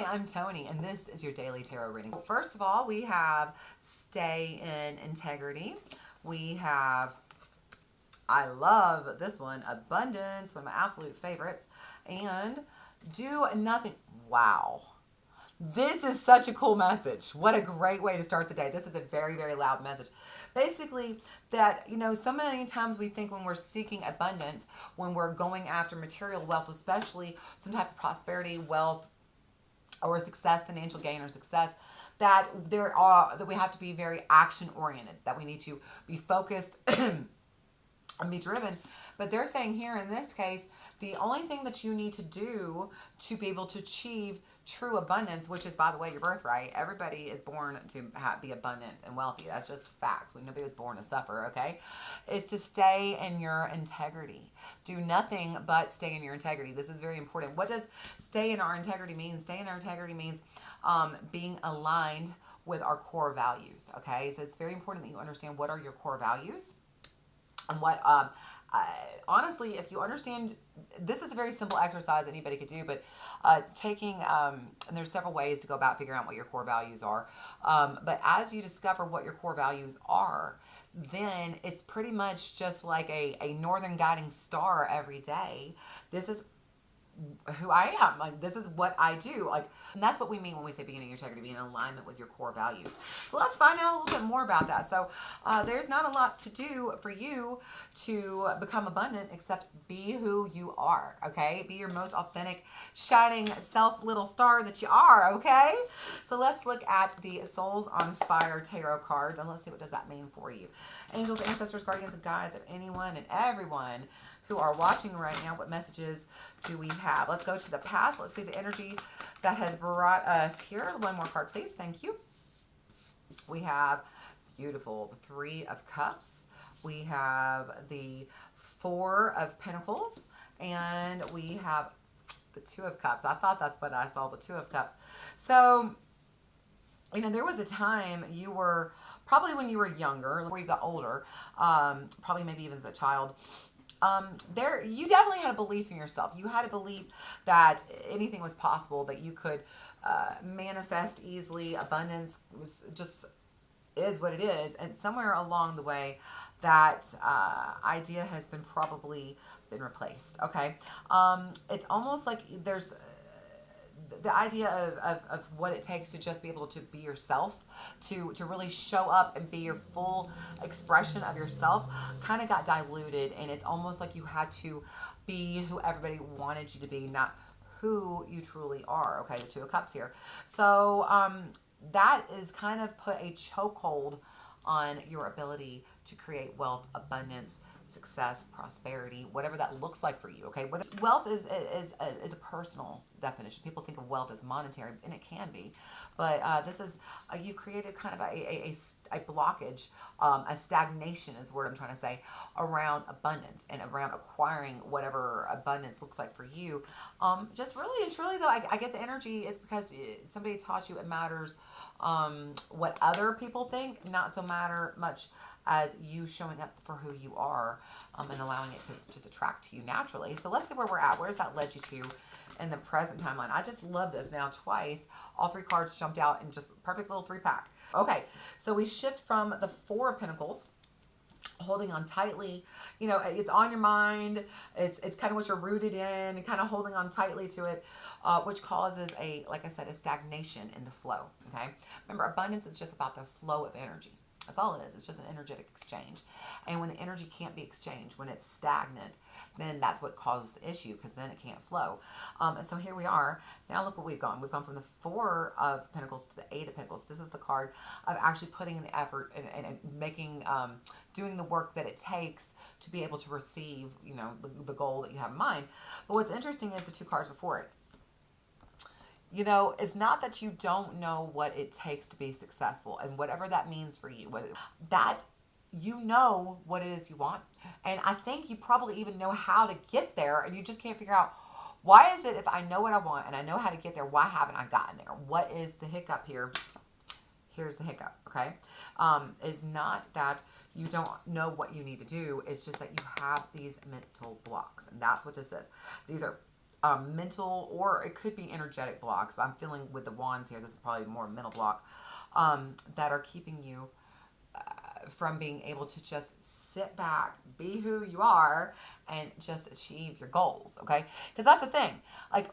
Hi, I'm Toni, and this is your daily tarot reading. First of all, we have stay in integrity. We have, I love this one, abundance, one of my absolute favorites, and do nothing. Wow. This is such a cool message. What a great way to start the day. This is a very, very loud message. Basically, that, so many times we think when we're seeking abundance, when we're going after material wealth, especially some type of prosperity, wealth, or success, financial gain or success, that we have to be very action oriented, that we need to be focused and be driven. But they're saying here in this case, the only thing that you need to do to be able to achieve true abundance, which is, by the way, your birthright. Everybody is born to be abundant and wealthy. That's just fact. Nobody was born to suffer, okay? Is to stay in your integrity. Do nothing but stay in your integrity. This is very important. What does stay in our integrity mean? Stay in our integrity means being aligned with our core values, okay? So it's very important that you understand what are your core values. And what, honestly, if you understand, this is a very simple exercise anybody could do, but taking, and there's several ways to go about figuring out what your core values are. But as you discover what your core values are, then it's pretty much just like a northern guiding star every day. This is who I am. Like, this is what I do. Like, and that's what we mean when we say being in your integrity, being in alignment with your core values. So let's find out a little bit more about that. So there's not a lot to do for you to become abundant except be who you are, okay? Be your most authentic, shining self little star that you are, okay? So let's look at the Souls on Fire tarot cards and let's see what does that mean for you. Angels, ancestors, guardians, and guides of anyone and everyone who are watching right now, what messages do we have? Let's go to the past. Let's see the energy that has brought us here. One more card, please. Thank you. We have beautiful the Three of Cups. We have the Four of Pentacles. And we have the Two of Cups. I thought that's what I saw, the Two of Cups. So, there was a time you were, probably when you were younger, before you got older, probably maybe even as a child, you definitely had a belief in yourself. You had a belief that anything was possible, that you could manifest easily. Abundance was just is what it is. And somewhere along the way, that idea has been probably been replaced. Okay, it's almost like there's the idea of what it takes to just be able to be yourself, to really show up and be your full expression of yourself, kind of got diluted, and it's almost like you had to be who everybody wanted you to be, not who you truly are. Okay, the Two of Cups here. So that is kind of put a chokehold on your ability to create wealth, abundance, success, prosperity, whatever that looks like for you. Okay, wealth is a personal definition. People think of wealth as monetary, and it can be, but this is you've created kind of a blockage, a stagnation is the word I'm trying to say, around abundance and around acquiring whatever abundance looks like for you. Just really and truly though, I get the energy is because somebody taught you it matters what other people think, not so matter much as you showing up for who you are, and allowing it to just attract to you naturally. So let's see where we're at. Where's that led you to in the present timeline? I just love this. Now twice, all three cards jumped out in just perfect little 3-pack. Okay, so we shift from the Four of Pentacles, holding on tightly, it's on your mind, it's kind of what you're rooted in, and kind of holding on tightly to it, which causes like I said, a stagnation in the flow. Okay, remember, abundance is just about the flow of energy. That's all it is. It's just an energetic exchange. And when the energy can't be exchanged, when it's stagnant, then that's what causes the issue, because then it can't flow. And so here we are. Now look what we've gone. We've gone from the Four of Pentacles to the Eight of Pentacles. This is the card of actually putting in the effort and making, doing the work that it takes to be able to receive, the goal that you have in mind. But what's interesting is the two cards before it. It's not that you don't know what it takes to be successful, and whatever that means for you, that you know what it is you want. And I think you probably even know how to get there, and you just can't figure out, why is it if I know what I want and I know how to get there, why haven't I gotten there? What is the hiccup here? Here's the hiccup, okay? It's not that you don't know what you need to do. It's just that you have these mental blocks, and that's what this is. These are mental, or it could be energetic blocks. But I'm feeling with the wands here, this is probably more mental block, that are keeping you from being able to just sit back, be who you are, and just achieve your goals, okay? Because that's the thing. Like,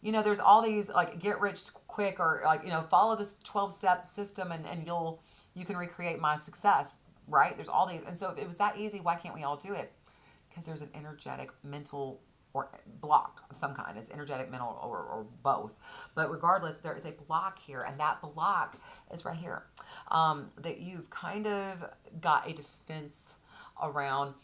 you know, there's all these, like, get rich quick, or, like, you know, follow this 12-step system and you can recreate my success, right? There's all these. And so if it was that easy, why can't we all do it? Because there's an energetic, mental, or block of some kind. It's energetic, mental, or both. But regardless, there is a block here, and that block is right here. That you've kind of got a defense around.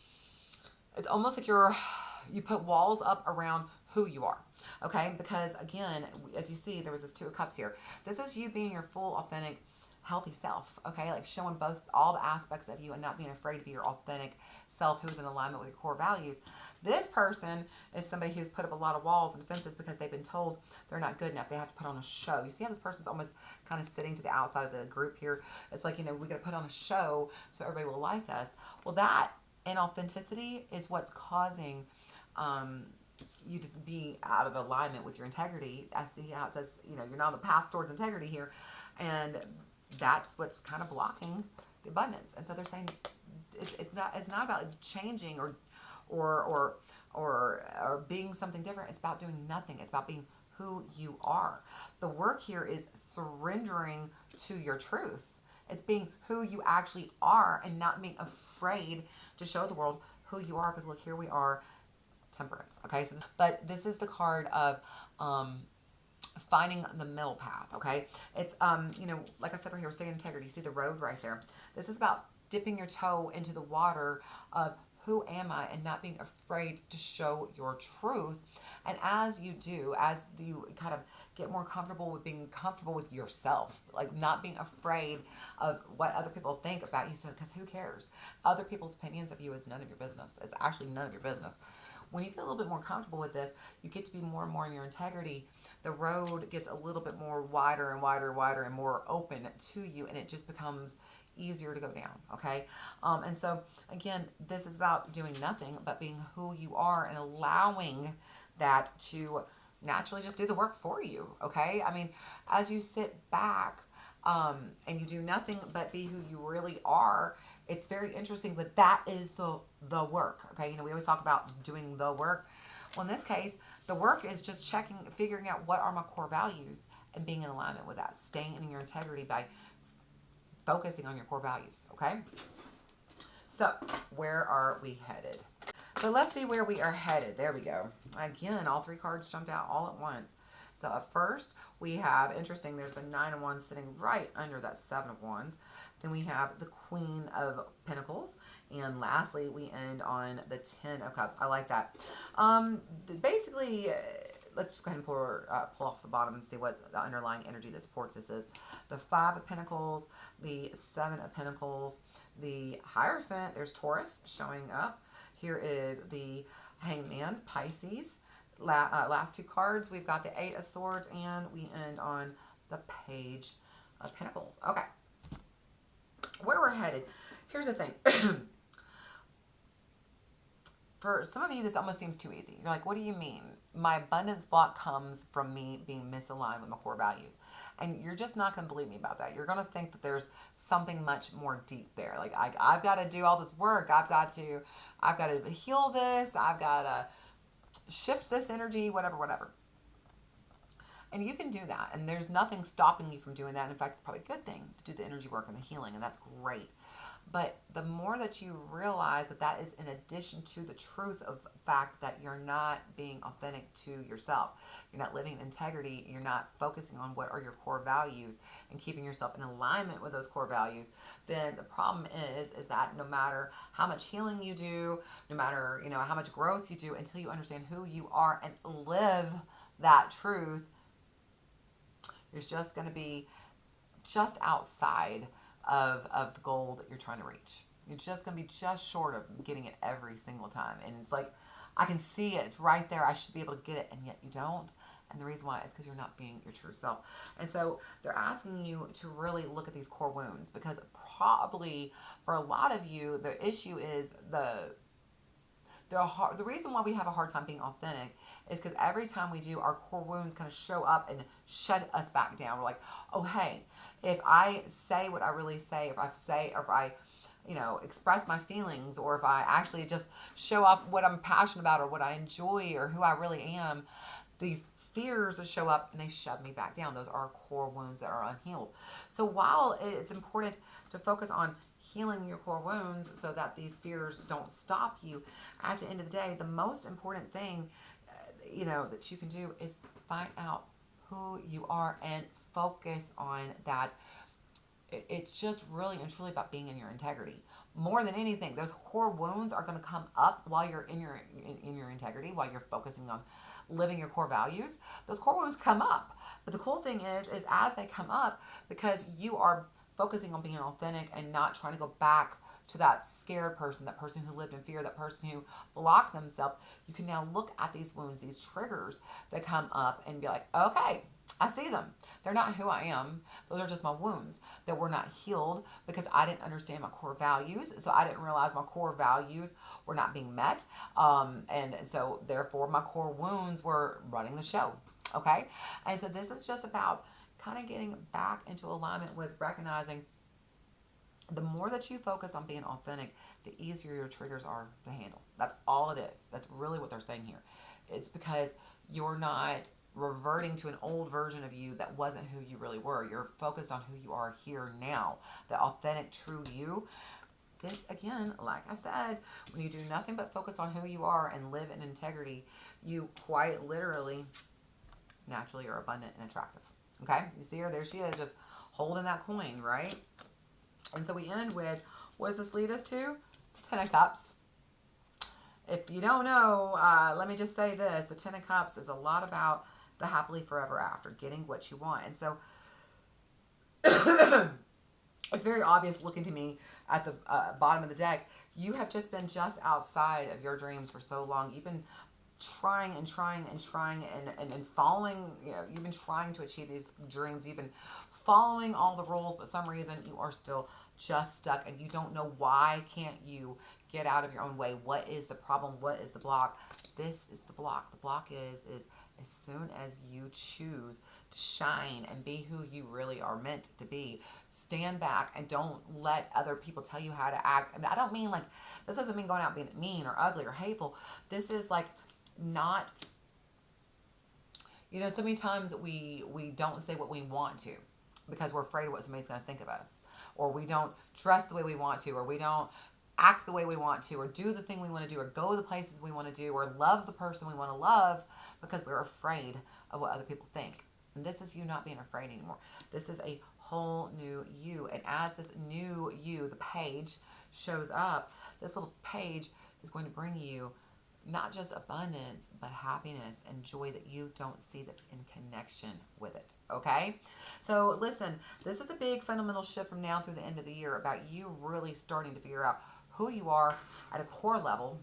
It's almost like you put walls up around who you are, okay? Because again, as you see, there was this Two of Cups here. This is you being your full, authentic, healthy self, okay? Like showing both, all the aspects of you, and not being afraid to be your authentic self who's in alignment with your core values. This person is somebody who's put up a lot of walls and fences because they've been told they're not good enough. They have to put on a show. You see how this person's almost kind of sitting to the outside of the group here? It's like, you know, we got to put on a show so everybody will like us. Well, that inauthenticity is what's causing you to be out of alignment with your integrity. I see how it says, you know, you're not on the path towards integrity here. And that's what's kind of blocking the abundance. And so they're saying it's not about changing or being something different. It's about doing nothing. It's about being who you are. The work here is surrendering to your truth. It's being who you actually are and not being afraid to show the world who you are. Because look, here we are, Temperance. Okay, so but this is the card of finding the middle path. Okay, it's you know, like I said right here, we're staying in integrity. You see the road right there. This is about dipping your toe into the water of who am I, and not being afraid to show your truth. And as you do, as you kind of get more comfortable with being comfortable with yourself, like not being afraid of what other people think about you, so because who cares? Other people's opinions of you is none of your business. It's actually none of your business. When you get a little bit more comfortable with this, you get to be more and more in your integrity. The road gets a little bit more wider and wider and wider and more open to you, and it just becomes easier to go down, okay? And so, again, this is about doing nothing but being who you are and allowing that to naturally just do the work for you, okay? I mean, as you sit back and you do nothing but be who you really are, it's very interesting, but that is the work, okay? You know, we always talk about doing the work. Well, in this case, the work is just figuring out what are my core values and being in alignment with that, staying in your integrity by focusing on your core values, okay? So, where are we headed? So let's see where we are headed. There we go. Again, all three cards jumped out all at once. So at first, we have, interesting, there's the Nine of Wands sitting right under that Seven of Wands. Then we have the Queen of Pentacles. And lastly, we end on the Ten of Cups. I like that. Basically, let's just go ahead and pull off the bottom and see what the underlying energy that supports this is. The Five of Pentacles, the Seven of Pentacles, the Hierophant, there's Taurus showing up. Here is the Hangman, Pisces. Last two cards, we've got the Eight of Swords, and we end on the Page of Pentacles. Okay. Where we're headed. Here's the thing. For some of you, this almost seems too easy. You're like, what do you mean? My abundance block comes from me being misaligned with my core values. And you're just not going to believe me about that. You're going to think that there's something much more deep there. Like, I've got to do all this work. I've got to heal this. I've got to shift this energy, whatever. And you can do that. And there's nothing stopping you from doing that. In fact, it's probably a good thing to do the energy work and the healing. And that's great. But the more that you realize that that is in addition to the truth of the fact that you're not being authentic to yourself, you're not living in integrity, you're not focusing on what are your core values and keeping yourself in alignment with those core values, then the problem is that no matter how much healing you do, no matter, you know, how much growth you do, until you understand who you are and live that truth, you're just going to be just outside of the goal that you're trying to reach. You're just going to be just short of getting it every single time. And it's like, I can see it. It's right there. I should be able to get it. And yet you don't. And the reason why is because you're not being your true self. And so they're asking you to really look at these core wounds, because probably for a lot of you, the issue is the The reason why we have a hard time being authentic is because every time we do, our core wounds kind of show up and shut us back down. We're like, oh, hey, if I say what I really say, if I express my feelings, or if I actually just show off what I'm passionate about or what I enjoy or who I really am, these fears that show up and they shove me back down. Those are our core wounds that are unhealed. So while it's important to focus on healing your core wounds so that these fears don't stop you, at the end of the day, the most important thing, that you can do is find out who you are and focus on that. It's just really and truly about being in your integrity. More than anything, those core wounds are going to come up while you're in your integrity, while you're focusing on living your core values. Those core wounds come up. But the cool thing is as they come up, because you are focusing on being authentic and not trying to go back to that scared person, that person who lived in fear, that person who blocked themselves, you can now look at these wounds, these triggers that come up and be like, okay, I see them. They're not who I am. Those are just my wounds that were not healed because I didn't understand my core values. So I didn't realize my core values were not being met. And so therefore my core wounds were running the show. Okay. And so this is just about kind of getting back into alignment with recognizing the more that you focus on being authentic, the easier your triggers are to handle. That's all it is. That's really what they're saying here. It's because you're not reverting to an old version of you that wasn't who you really were. You're focused on who you are here now, the authentic, true you. This, again, like I said, when you do nothing but focus on who you are and live in integrity, you quite literally, naturally are abundant and attractive. Okay? You see her? There she is, just holding that coin, right? And so we end with, what does this lead us to? 10 of Cups. If you don't know, let me just say this. The 10 of Cups is a lot about the happily forever after, getting what you want. And so it's very obvious looking to me at the bottom of the deck. You have just been just outside of your dreams for so long. You've been trying and following, you've been trying to achieve these dreams. You've been following all the rules, but some reason you are still just stuck and you don't know why can't you get out of your own way. What is the problem? What is the block? This is the block. The block is as soon as you choose to shine and be who you really are meant to be, stand back and don't let other people tell you how to act. And I don't mean like, this doesn't mean going out being mean or ugly or hateful. This is like not, so many times we don't say what we want to because we're afraid of what somebody's going to think of us, or we don't dress the way we want to, or we don't act the way we want to, or do the thing we want to do, or go the places we want to do, or love the person we want to love because we're afraid of what other people think. And this is you not being afraid anymore. This is a whole new you. And as this new you, the page, shows up, this little page is going to bring you not just abundance, but happiness and joy that you don't see that's in connection with it. Okay? So listen, this is a big fundamental shift from now through the end of the year about you really starting to figure out who you are at a core level.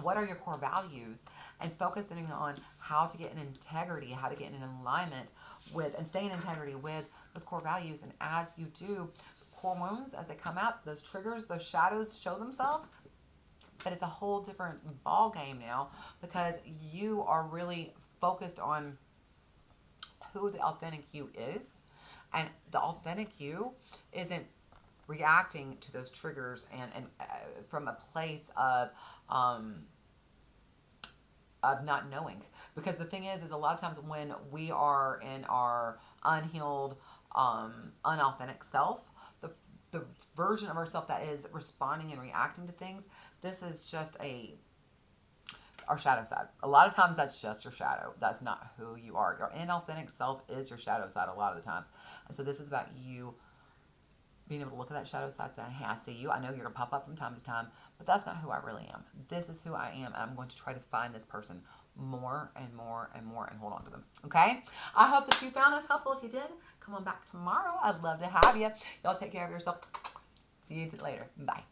What are your core values? And focusing on how to get in integrity, how to get in alignment with and stay in integrity with those core values. And as you do, core wounds, as they come out, those triggers, those shadows show themselves. But it's a whole different ball game now because you are really focused on who the authentic you is. And the authentic you isn't reacting to those triggers and from a place of not knowing. Because the thing is a lot of times when we are in our unhealed, unauthentic self, the version of ourself that is responding and reacting to things, this is just our shadow side. A lot of times that's just your shadow. That's not who you are. Your inauthentic self is your shadow side a lot of the times. And so this is about you being able to look at that shadow side saying, hey, I see you. I know you're going to pop up from time to time, but that's not who I really am. This is who I am, and I'm going to try to find this person more and more and more and hold on to them. Okay? I hope that you found this helpful. If you did, come on back tomorrow. I'd love to have you. Y'all take care of yourself. See you later. Bye.